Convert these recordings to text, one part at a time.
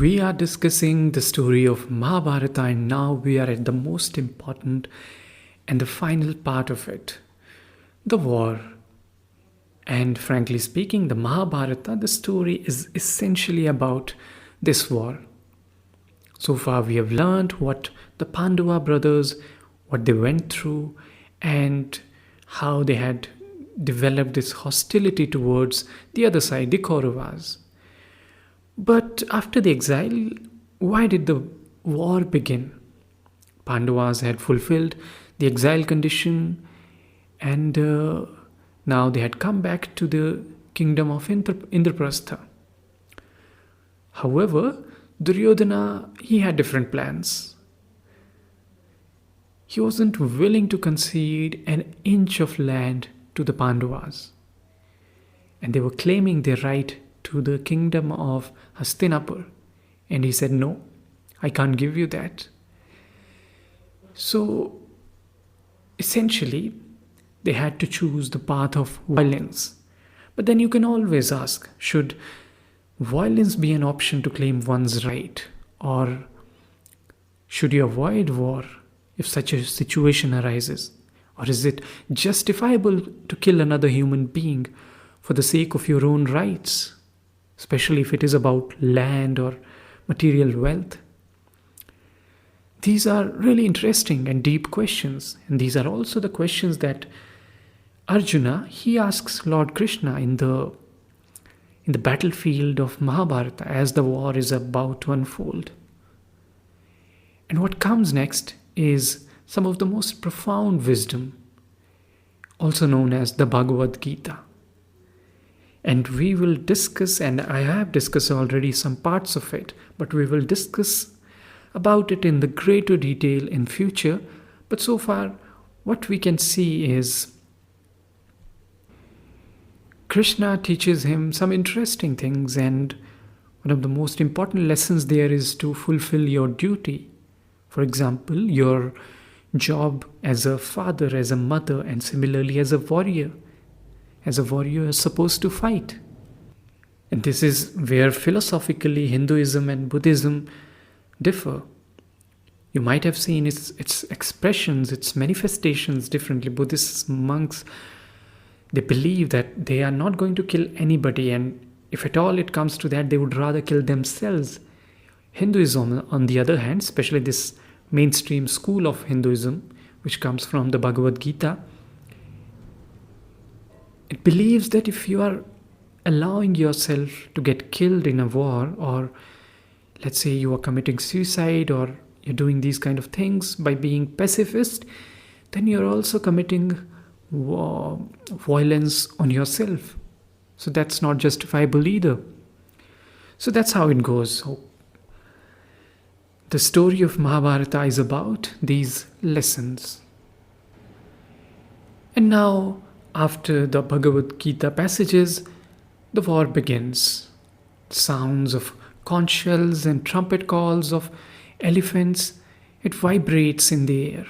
We are discussing the story of Mahabharata, and now we are at the most important and the final part of it, the war. And frankly speaking, the Mahabharata, the story is essentially about this war. So far, we have learned what the Pandava brothers, what they went through, and how they had developed this hostility towards the other side, the Kauravas. But after the exile, why did the war begin? Pandavas had fulfilled the exile condition, and now they had come back to the kingdom of Indraprastha. However, Duryodhana, he had different plans. He wasn't willing to concede an inch of land to the Pandavas, and they were claiming their right to the kingdom of Hastinapur. And he said, "No, I can't give you that." So essentially, they had to choose the path of violence. But then you can always ask, should violence be an option to claim one's right? Or should you avoid war if such a situation arises? Or is it justifiable to kill another human being for the sake of your own rights, especially if it is about land or material wealth? These are really interesting and deep questions, and these are also the questions that Arjuna, he asks Lord Krishna in the battlefield of Mahabharata as the war is about to unfold. And what comes next is some of the most profound wisdom, also known as the Bhagavad Gita. And we will discuss, and I have discussed already some parts of it, but we will discuss about it in the greater detail in future. But so far, what we can see is Krishna teaches him some interesting things, and one of the most important lessons there is to fulfill your duty. For example, your job as a father, as a mother, and similarly as a warrior. As a warrior is supposed to fight. And this is where philosophically Hinduism and Buddhism differ. You might have seen its expressions, its manifestations differently. Buddhist monks, they believe that they are not going to kill anybody, and if at all it comes to that, they would rather kill themselves. Hinduism, on the other hand, especially this mainstream school of Hinduism, which comes from the Bhagavad Gita, it believes that if you are allowing yourself to get killed in a war, or let's say you are committing suicide, or you're doing these kind of things by being pacifist, then you're also committing violence on yourself. So that's not justifiable either. So that's how it goes. So the story of Mahabharata is about these lessons. And now, after the Bhagavad Gita passages, the war begins. Sounds of conch shells and trumpet calls of elephants, it vibrates in the air.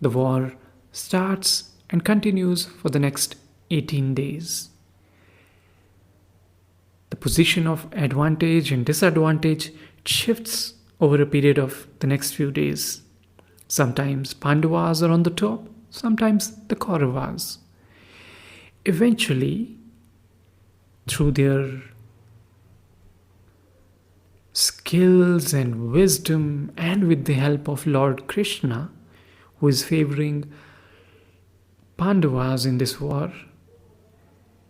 The war starts and continues for the next 18 days. The position of advantage and disadvantage shifts over a period of the next few days. Sometimes Pandavas are on the top, sometimes the Kauravas. Eventually, through their skills and wisdom, and with the help of Lord Krishna, who is favoring Pandavas in this war,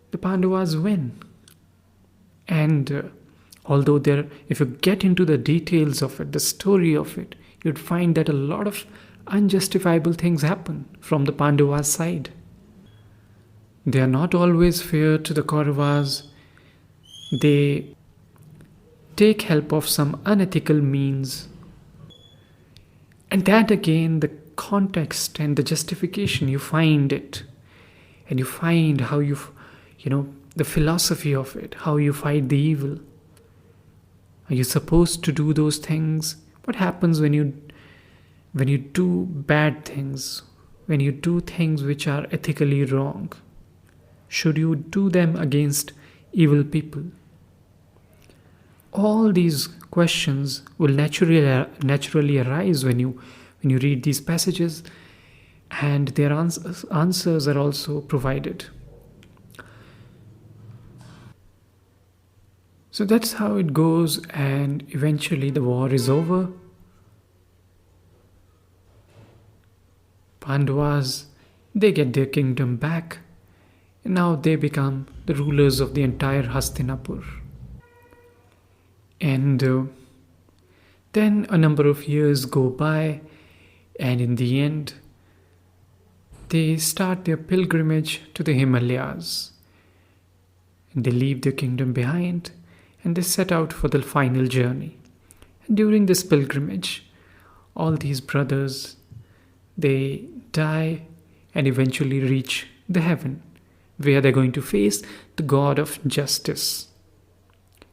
the Pandavas win. And although if you get into the details of it, the story of it, you'd find that a lot of unjustifiable things happen from the Pandavas' side. They are not always fair to the Kauravas. They take help of some unethical means. And that again, the context and the justification, you find it. And you find how the philosophy of it, how you fight the evil. Are you supposed to do those things? What happens when you do bad things? When you do things which are ethically wrong? Should you do them against evil people? All these questions will naturally arise when you read these passages, and their answers are also provided. So that's how it goes, and eventually the war is over. Pandavas, they get their kingdom back, and now they become the rulers of the entire Hastinapur. And then a number of years go by, and in the end, they start their pilgrimage to the Himalayas. And they leave their kingdom behind, and they set out for the final journey. And during this pilgrimage, all these brothers, they die and eventually reach the heaven, where they're going to face the God of justice.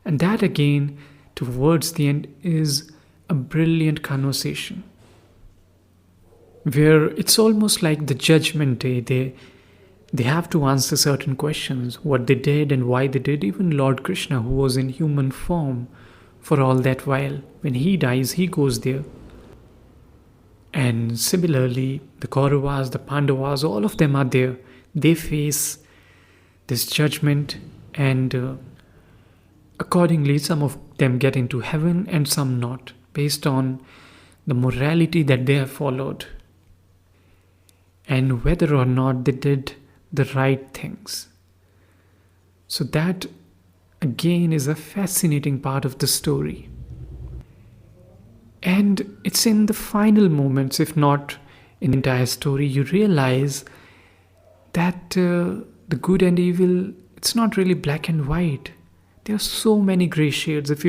And that again, towards the end, is a brilliant conversation where it's almost like the judgment day. They have to answer certain questions, what they did and why they did. Even Lord Krishna, who was in human form for all that while, when he dies, he goes there. And similarly, the Kauravas, the Pandavas, all of them are there. They face this judgment, and accordingly, some of them get into heaven and some not, based on the morality that they have followed and whether or not they did the right things. So that again is a fascinating part of the story. And it's in the final moments, if not in the entire story, you realize that the good and evil, it's not really black and white. There are so many gray shades. If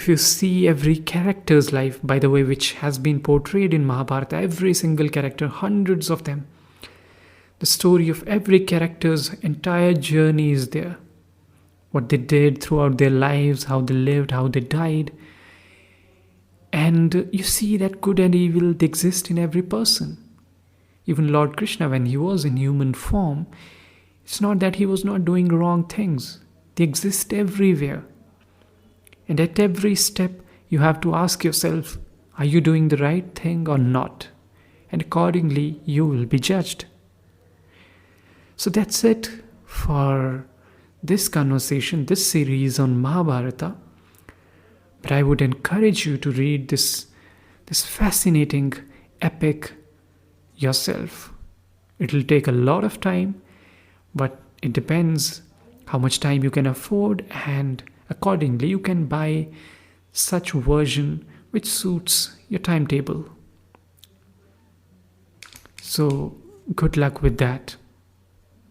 you see every character's life, by the way, which has been portrayed in Mahabharata, every single character, hundreds of them, the story of every character's entire journey is there. What they did throughout their lives, how they lived, how they died. And you see that good and evil, they exist in every person. Even Lord Krishna, when he was in human form, it's not that he was not doing wrong things. They exist everywhere. And at every step, you have to ask yourself, are you doing the right thing or not? And accordingly, you will be judged. So that's it for this conversation, this series on Mahabharata. But I would encourage you to read this fascinating epic yourself. It will take a lot of time, but it depends how much time you can afford, and accordingly you can buy such version which suits your timetable. So good luck with that.